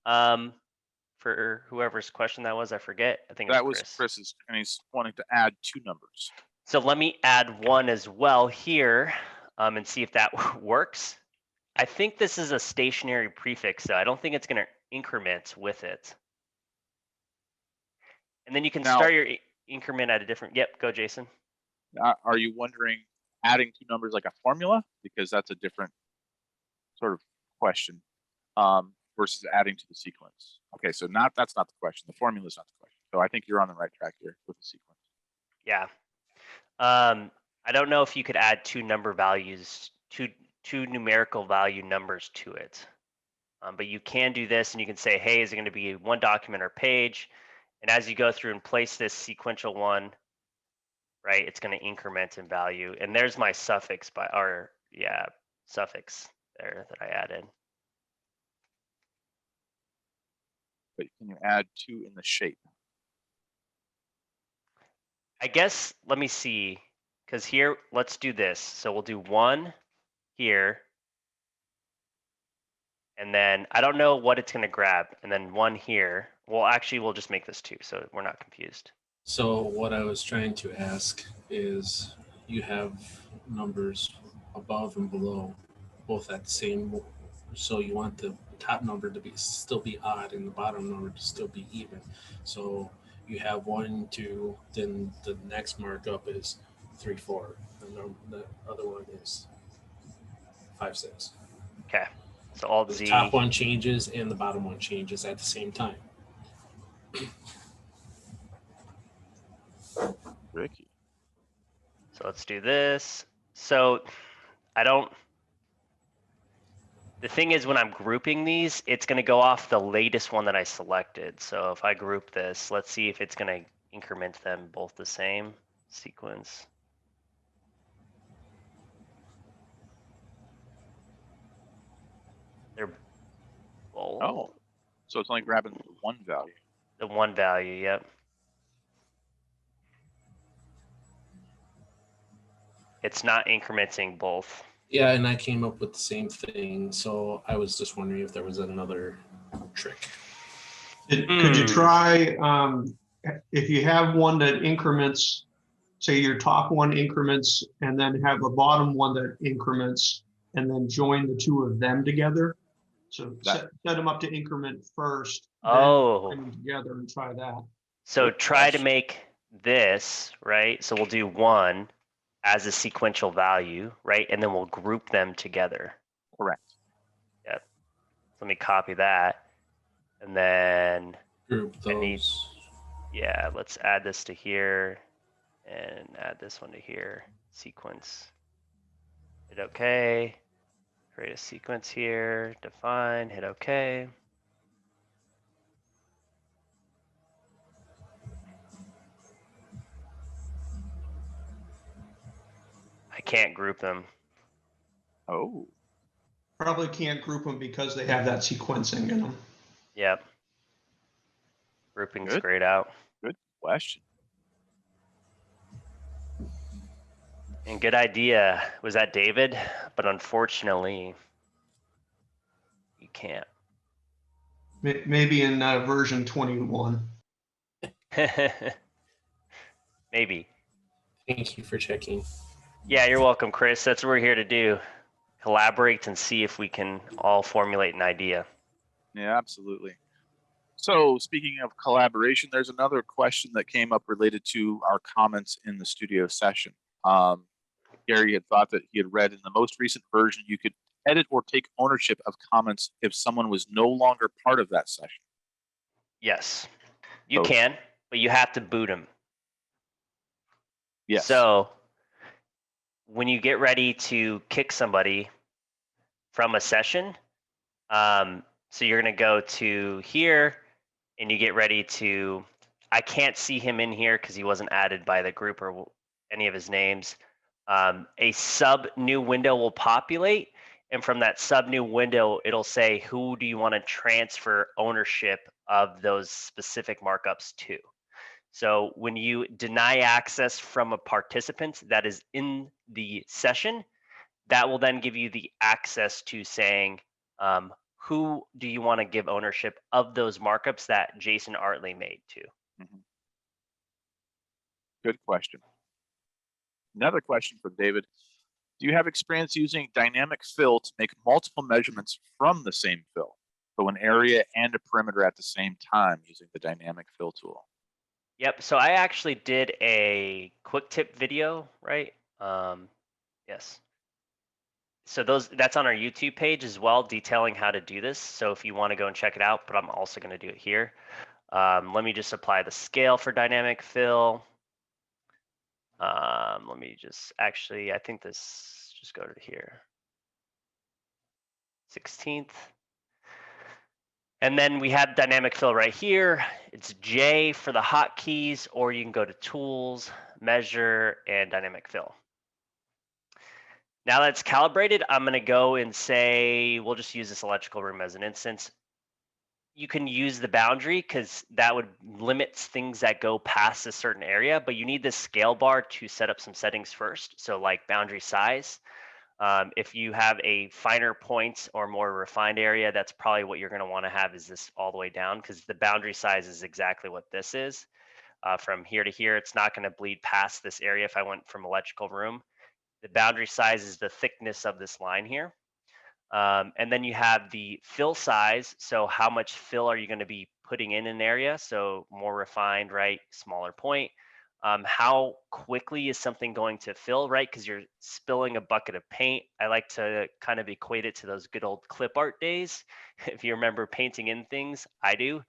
For whoever's question that was, I forget. I think That it was was Chris. Chris's, and he's wanting to add 2 numbers. So let me add one as well here and see if that works. I think this is a stationary prefix, so I don't think it's going to increment with it. And then you can Now- start your increment at a different, yep, go Jason. Are you wondering adding 2 numbers like a formula? Because that's a different sort of question versus adding to the sequence. Okay, so that's not the question. The formula is not the question. So I think you're on the right track here with the sequence. Yeah. I don't know if you could add 2 number values, two numerical value numbers to it. But you can do this, and you can say, hey, is it going to be one document or page? And as you go through and place this sequential one, right, it's going to increment in value. And there's my suffix suffix there that I added. But can you add 2 in the shape? I guess, let me see, because here, let's do this. So we'll do 1 here. And then I don't know what it's going to grab. And then 1 here. Well, actually, we'll just make this 2, so we're not confused. So what I was trying to ask is, you have numbers above and below, both at the same. So you want the top number to still be odd and the bottom number to still be even. So you have 1, 2, then the next markup is 3, 4, and the other one is 5, 6. Okay. So Alt The Z. top one changes and the bottom one changes at the same time. Ricky. So let's do this. So the thing is, when I'm grouping these, it's going to go off the latest one that I selected. So if I group this, let's see if it's going to increment them both the same sequence. They're both Oh, so it's only grabbing the 1 value. the 1 value, yep. It's not incrementing both. Yeah, and I came up with the same thing. So I was just wondering if there was another trick. Could you try, if you have one that increments, say your top one increments, and then have a bottom one that increments, and then join the 2 of them together? So set them up to increment first, then Oh, bring them together and try that. so Good try to question. make this, right? So we'll do 1 as a sequential value, right? And then we'll group them together. Correct. Yep. Let me copy that. And then, Group I need- those. yeah, let's add this to here and add this one to here. Sequence. Hit OK. Create a sequence here. Define. Hit OK. I can't group them. Oh, Probably can't group them because they have that sequencing in them. Yep. Grouping's Good. grayed out. good question. And good idea. Was that David? But unfortunately, you can't. Maybe in version 21. Maybe. Thank you for checking. Yeah, you're welcome, Chris. That's what we're here to do. Collaborate and see if we can all formulate an idea. Yeah, absolutely. So speaking of collaboration, there's another question that came up related to our comments in the studio session. Gary had thought that he had read in the most recent version, you could edit or take ownership of comments if someone was no longer part of that session. Yes, you Oh. can, but you have to boot them. Yes. So when you get ready to kick somebody from a session, so you're going to go to here and you get ready to, I can't see him in here because he wasn't added by the group or any of his names. A sub new window will populate. And from that sub new window, it'll say, who do you want to transfer ownership of those specific markups to? So when you deny access from a participant that is in the session, that will then give you the access to saying, who do you want to give ownership of those markups that Jason Artley made to? Mm-hmm. Good question. Another question for David. Do you have experience using dynamic fill to make multiple measurements from the same fill? So an area and a perimeter at the same time using the dynamic fill tool. Yep, so I actually did a quick tip video, right? Yes. So that's on our YouTube page as well, detailing how to do this. So if you want to go and check it out, but I'm also going to do it here. Let me just apply the scale for dynamic fill. Let me just actually, I think this, just go to here. 16th. And then we have dynamic fill right here. It's J for the hotkeys, or you can go to tools, measure, and dynamic fill. Now that it's calibrated, I'm going to go and say, we'll just use this electrical room as an instance. You can use the boundary because that would limit things that go past a certain area, but you need this scale bar to set up some settings first. So like boundary size. If you have a finer point or more refined area, that's probably what you're going to want to have is this all the way down, because the boundary size is exactly what this is. From here to here, it's not going to bleed past this area if I went from electrical room. The boundary size is the thickness of this line here. And then you have the fill size. So how much fill are you going to be putting in an area? So more refined, right? Smaller point. How quickly is something going to fill, right? Because you're spilling a bucket of paint. I like to kind of equate it to those good old clip art days. If you remember painting in things, I do.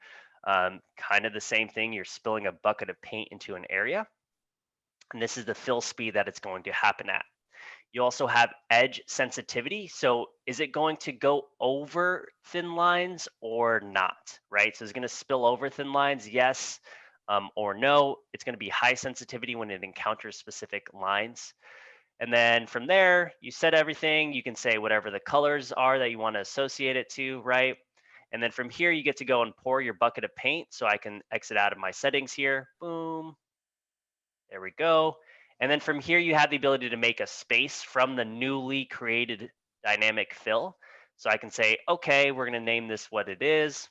Kind of the same thing. You're spilling a bucket of paint into an area. And this is the fill speed that it's going to happen at. You also have edge sensitivity. So is it going to go over thin lines or not, right? So is it going to spill over thin lines? Yes or no. It's going to be high sensitivity when it encounters specific lines. And then from there, you set everything. You can say whatever the colors are that you want to associate it to, right? And then from here, you get to go and pour your bucket of paint. So I can exit out of my settings here. Boom. There we go. And then from here, you have the ability to make a space from the newly created dynamic fill. So I can say, okay, we're going to name this what it is.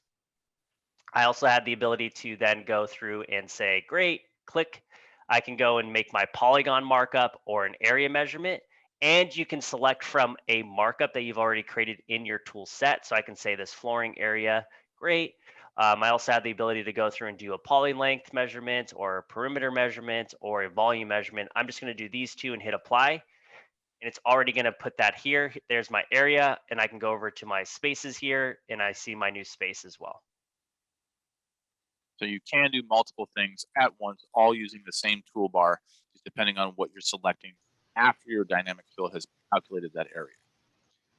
I also have the ability to then go through and say, great, click. I can go and make my polygon markup or an area measurement. And you can select from a markup that you've already created in your tool set. So I can say this flooring area, great. I also have the ability to go through and do a poly length measurement or a perimeter measurement or a volume measurement. I'm just going to do these two and hit apply. And it's already going to put that here. There's my area. And I can go over to my spaces here and I see my new space as well. So you can do multiple things at once, all using the same toolbar, just depending on what you're selecting after your dynamic fill has calculated that area.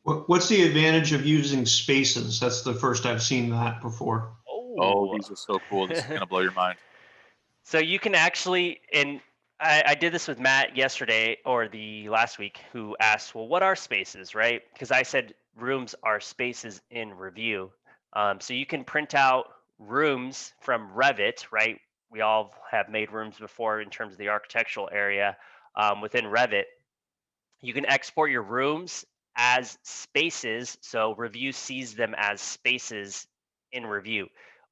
What's the advantage of using spaces? That's the first I've seen that before. Oh, these are so cool. This is going to blow your mind. So you can actually, and I did this with Matt yesterday or the last week, who asked, well, what are spaces, right? Because I said rooms are spaces in review. So you can print out rooms from Revit, right? We all have made rooms before in terms of the architectural area within Revit. You can export your rooms as spaces, so Review sees them as spaces in Review.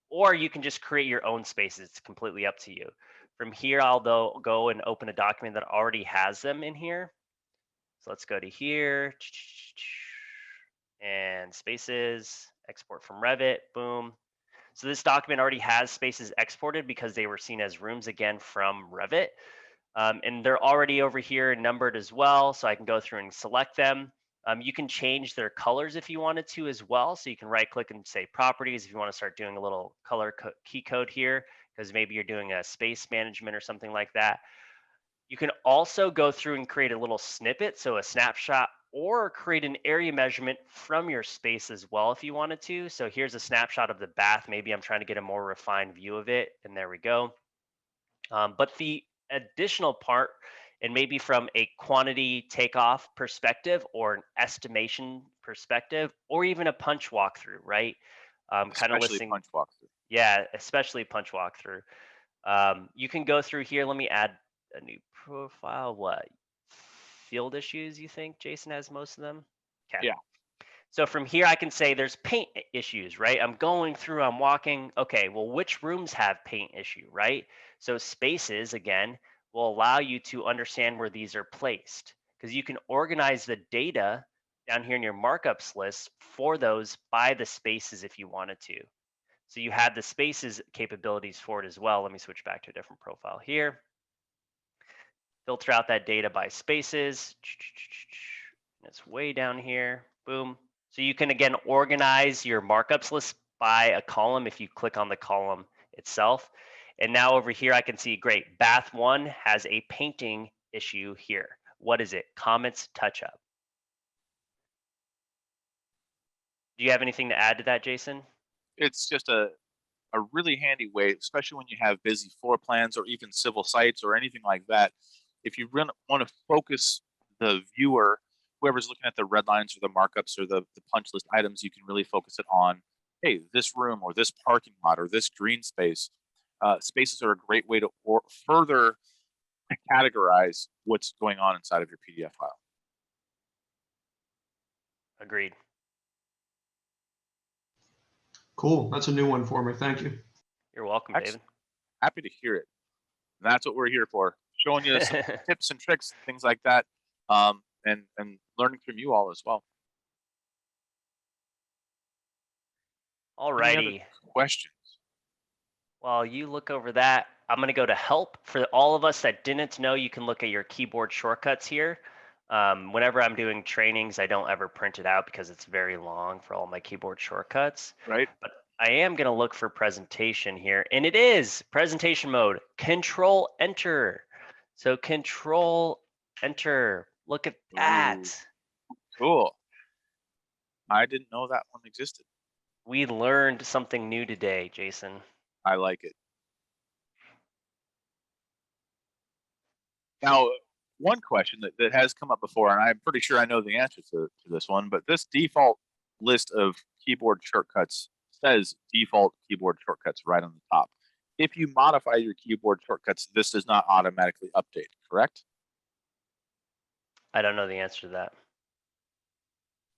Or you can just create your own spaces. It's completely up to you. From here, I'll go and open a document that already has them in here. So let's go to here and spaces, export from Revit, boom. So this document already has spaces exported because they were seen as rooms again from Revit. And they're already over here numbered as well. So I can go through and select them. You can change their colors if you wanted to as well. So you can right click and say properties if you want to start doing a little color key code here, because maybe you're doing a space management or something like that. You can also go through and create a little snippet, so a snapshot, or create an area measurement from your space as well if you wanted to. So here's a snapshot of the bath. Maybe I'm trying to get a more refined view of it, and there we go. But the additional part, and maybe from a quantity takeoff perspective or an estimation perspective, or even a punch walkthrough, right? Kind of listing. Punch walkthrough. Yeah, especially punch walkthrough. You can go through here. Let me add a new profile. What field issues you think Jason has most of them? Okay. Yeah. So from here, I can say there's paint issues, right? I'm going through, I'm walking. Okay, well, which rooms have paint issue, right? So spaces, again, will allow you to understand where these are placed, because you can organize the data down here in your markups list for those by the spaces if you wanted to. So you have the spaces capabilities for it as well. Let me switch back to a different profile here. Filter out that data by spaces. It's way down here. Boom. So you can, again, organize your markups list by a column if you click on the column itself. And now over here, I can see, great, bath 1 has a painting issue here. What is it? Comments touch up. Do you have anything to add to that, Jason? It's just a really handy way, especially when you have busy floor plans or even civil sites or anything like that. If you want to focus the viewer, whoever's looking at the red lines or the markups or the punch list items, you can really focus it on, hey, this room or this parking lot or this green space. Spaces are a great way to further categorize what's going on inside of your PDF file. Agreed. Cool. That's a new one for me. Thank you. You're welcome, Excellent. David. Happy to hear it. And that's what we're here for, showing you some tips and tricks, things like that, and learning from you all as well. Alrighty. Questions? While you look over that, I'm going to go to help. For all of us that didn't know, you can look at your keyboard shortcuts here. Whenever I'm doing trainings, I don't ever print it out because it's very long for all my keyboard shortcuts. Right. But I am going to look for presentation here, and it is presentation mode. Control Enter. So Control Enter. Look at that. Ooh, cool. I didn't know that one existed. We learned something new today, Jason. I like it. Now, one question that has come up before, and I'm pretty sure I know the answer to this one, but this default list of keyboard shortcuts says default keyboard shortcuts right on the top. If you modify your keyboard shortcuts, this does not automatically update, correct? I don't know the answer to that.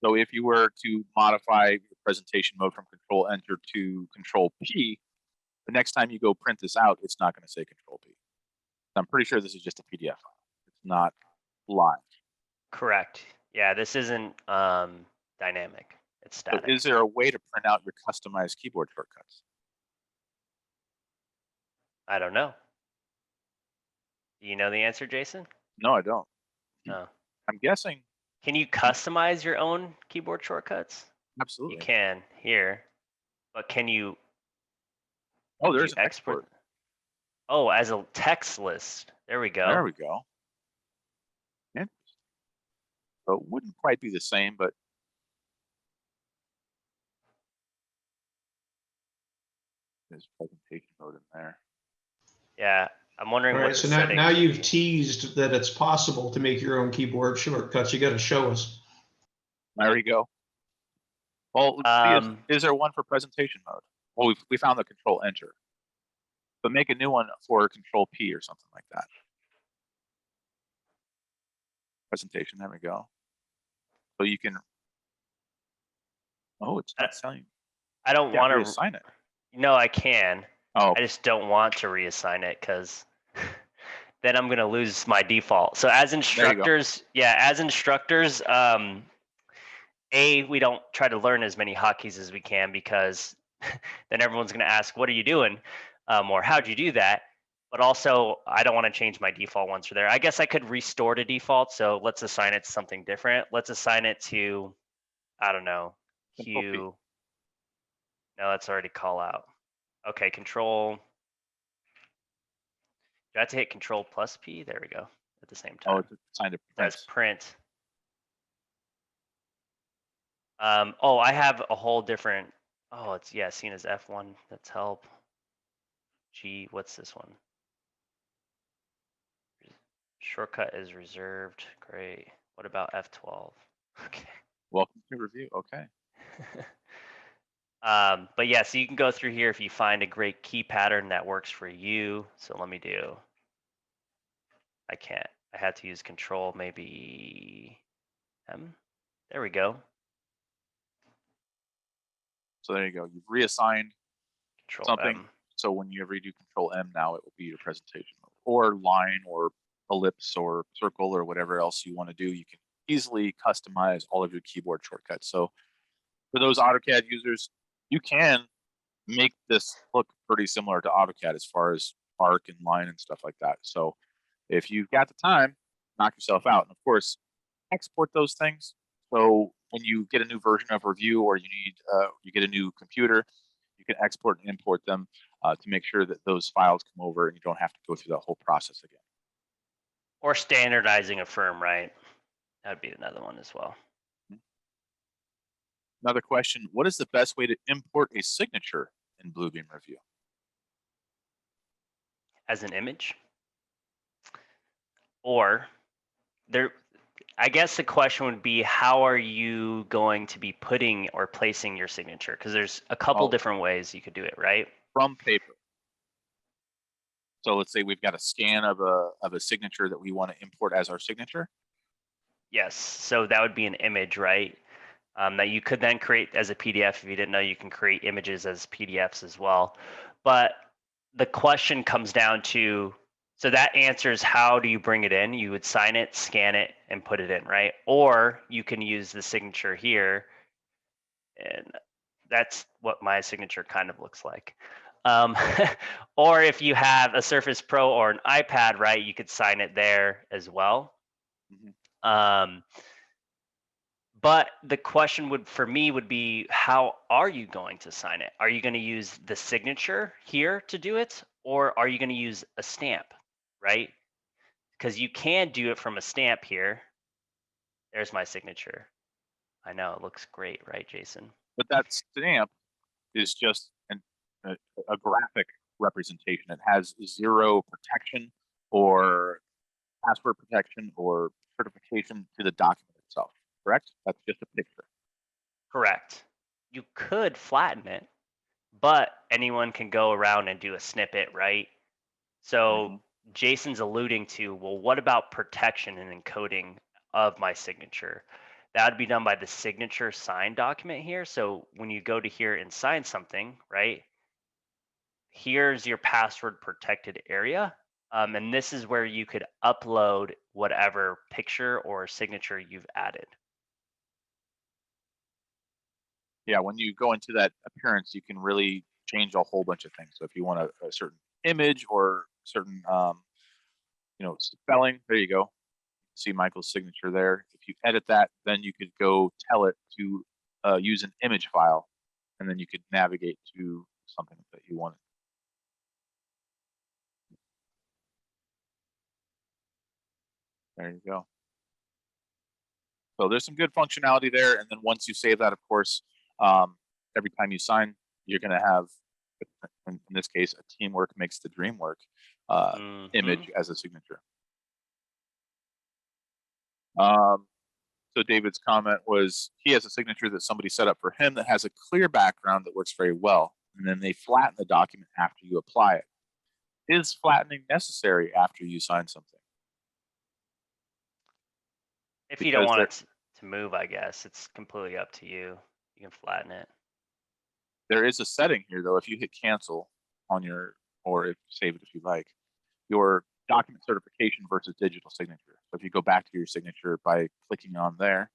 So if you were to modify your presentation mode from Control Enter to Control P, the next time you go print this out, it's not going to say Control P. I'm pretty sure this is just a PDF file. It's not live. Correct. Yeah, this isn't dynamic. It's static. So is there a way to print out your customized keyboard shortcuts? I don't know. Do you know the answer, Jason? No, I don't. No. I'm guessing. Can you customize your own keyboard shortcuts? Absolutely. You can here, but can you? Oh, there's you an export. Oh, as a text list. There we go. There we go. Interesting. So it wouldn't quite be the same, but there's presentation mode in there. Yeah, I'm wondering All what right, the so now settings you've be. teased that it's possible to make your own keyboard shortcuts. You got to show us. There we go. Well, let's see is there one for presentation mode? Well, we found the Control Enter, but make a new one for Control P or something like that. presentation. There we go. So you can. Oh, it's not telling you. I don't You have want to to. reassign it. No, I can. Oh, I just don't want to reassign it because then I'm going to lose my default. So as instructors, we don't try to learn as many hotkeys as we can because then everyone's going to ask, what are you doing? Or how'd you do that? But also, I don't want to change my default once we're there. I guess I could restore to default. So let's assign it to something different. Let's assign it to, I don't know, Control P. Hue. No, that's already call out. Okay, control. Do I have to hit control plus P? There we go. At the same time. Oh, it's assigned to That's print. print. Oh, I have a whole different. Oh, it's seen as F1. That's help. G, what's this one? Shortcut is reserved. Great. What about F12? Okay. Welcome to review. Okay. But yeah, so you can go through here if you find a great key pattern that works for you. So let me do. I can't. I had to use control maybe M. There we go. So there you go. You've reassigned Control something. M. So when you redo Control M now, it will be your presentation or line or ellipse or circle or whatever else you want to do. You can easily customize all of your keyboard shortcuts. So for those AutoCAD users, you can make this look pretty similar to AutoCAD as far as arc and line and stuff like that. So if you've got the time, knock yourself out. And of course, export those things. So when you get a new version of Review or you get a new computer, you can export and import them to make sure that those files come over and you don't have to go through that whole process again. Or standardizing a firm, right? That'd be another one as well. Another question, what is the best way to import a signature in Bluebeam Review? As an image? Or I guess the question would be, how are you going to be putting or placing your signature? Because there's a couple different ways you could do it, right? From paper. So let's say we've got a scan of a signature that we want to import as our signature. Yes, so that would be an image, right? That you could then create as a PDF. If you didn't know, you can create images as PDFs as well. But the question comes down to, so that answers how do you bring it in? You would sign it, scan it, and put it in, right? Or you can use the signature here, and that's what my signature kind of looks like. Or if you have a Surface Pro or an iPad, right, you could sign it there as well. Mm-hmm. But the question for me would be, how are you going to sign it? Are you going to use the signature here to do it? Or are you going to use a stamp, right? Because you can do it from a stamp here. There's my signature. I know, it looks great, right, Jason? But that stamp is just a graphic representation. It has zero protection or password protection or certification to the document itself, correct? That's just a picture. Correct. You could flatten it, but anyone can go around and do a snippet, right? So Jason's alluding to, well, what about protection and encoding of my signature? That would be done by the signature sign document here. So when you go to here and sign something, right? Here's your password protected area. And this is where you could upload whatever picture or signature you've added. Yeah, when you go into that appearance, you can really change a whole bunch of things. So if you want a certain image or certain, spelling, there you go. See Michael's signature there. If you edit that, then you could go tell it to use an image file, and then you could navigate to something that you wanted. There you go. So there's some good functionality there. And then once you save that, of course, every time you sign, you're going to have, in this case, a teamwork makes the dream work image as a signature. So David's comment was he has a signature that somebody set up for him that has a clear background that works very well. And then they flatten the document after you apply it. Is flattening necessary after you sign something? If you don't Because want there- it to move, I guess it's completely up to you. You can flatten it. There is a setting here though. If you hit cancel on your, or if save it if you like, your document certification versus digital signature. So if you go back to your signature by clicking on there,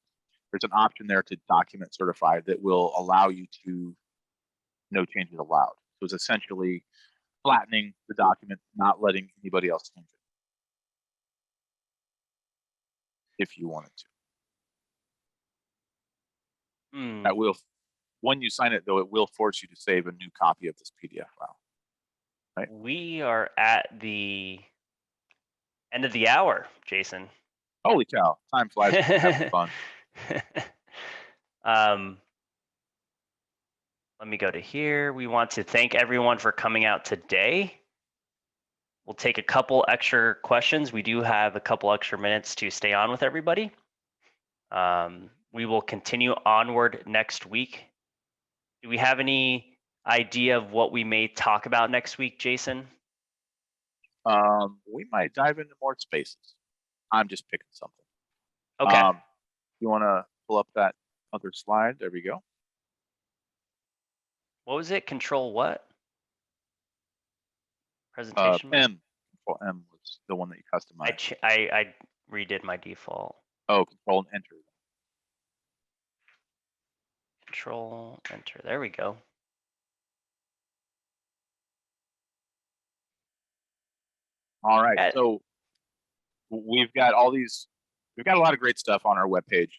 there's an option there to document certified that will allow you to no changes allowed. So it's essentially flattening the document, not letting anybody else change it. If you wanted to. Hmm. That will, when you sign it though, it will force you to save a new copy of this PDF file. Right. We are at the end of the hour, Jason. Holy cow, time flies when you're having fun. Let me go to here. We want to thank everyone for coming out today. We'll take a couple extra questions. We do have a couple extra minutes to stay on with everybody. We will continue onward next week. Do we have any idea of what we may talk about next week, Jason? We might dive into more spaces. I'm just picking something. Okay. You want to pull up that other slide? There we go. What was it? Control what? Presentation mode? M. Control M was the one that you customized. I redid my default. Oh, Control and Enter. Control Enter. There we go. All right. So we've got all these. We've got a lot of great stuff on our webpage.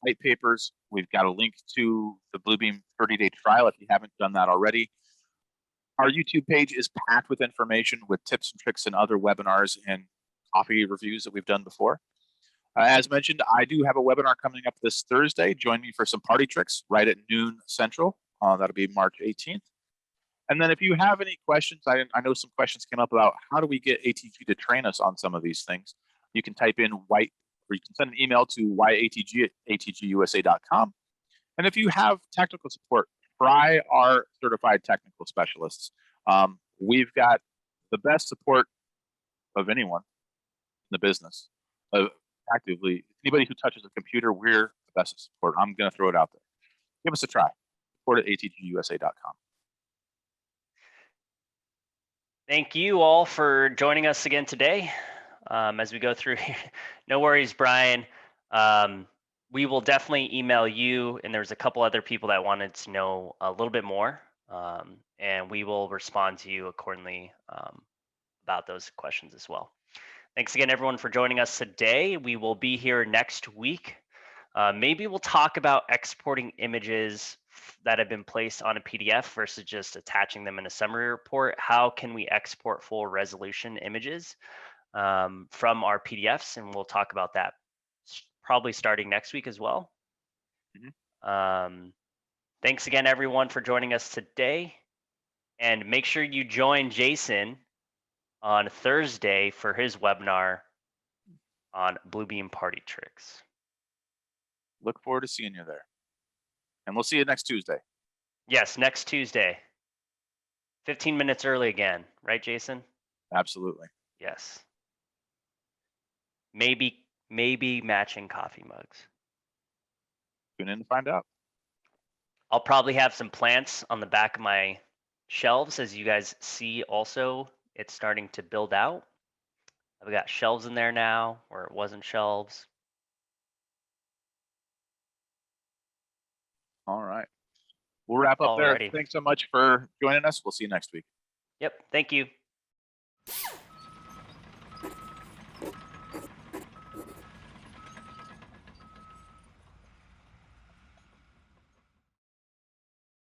White papers. We've got a link to the Bluebeam 30-day trial if you haven't done that already. Our YouTube page is packed with information with tips and tricks and other webinars and coffee reviews that we've done before. As mentioned, I do have a webinar coming up this Thursday. Join me for some party tricks right at noon Central. That'll be March 18th. And then if you have any questions, I know some questions came up about how do we get ATG to train us on some of these things. You can type in white, or you can send an email to yatg@atgusa.com. And if you have technical support, try our certified technical specialists. We've got the best support of anyone in the business. Actively, anybody who touches a computer, we're the best support. I'm going to throw it out there. Give us a try. Support at atgusa.com. Thank you all for joining us again today. As we go through here, no worries, Brian. We will definitely email you, and there's a couple other people that wanted to know a little bit more, and we will respond to you accordingly about those questions as well. Thanks again, everyone, for joining us today. We will be here next week. Maybe we'll talk about exporting images that have been placed on a PDF versus just attaching them in a summary report. How can we export full resolution images from our PDFs? And we'll talk about that probably starting next week as well. Thanks again, everyone, for joining us today. And make sure you join Jason on Thursday for his webinar on Bluebeam party tricks. Look forward to seeing you there. And we'll see you next Tuesday. Yes, next Tuesday. 15 minutes early again, right, Jason? Absolutely. Yes. Maybe matching coffee mugs. Tune in to find out. I'll probably have some plants on the back of my shelves. As you guys see also, it's starting to build out. I've got shelves in there now where it wasn't shelves. All right. We'll wrap up there. Alrighty. Thanks so much for joining us. We'll see you next week. Yep, thank you.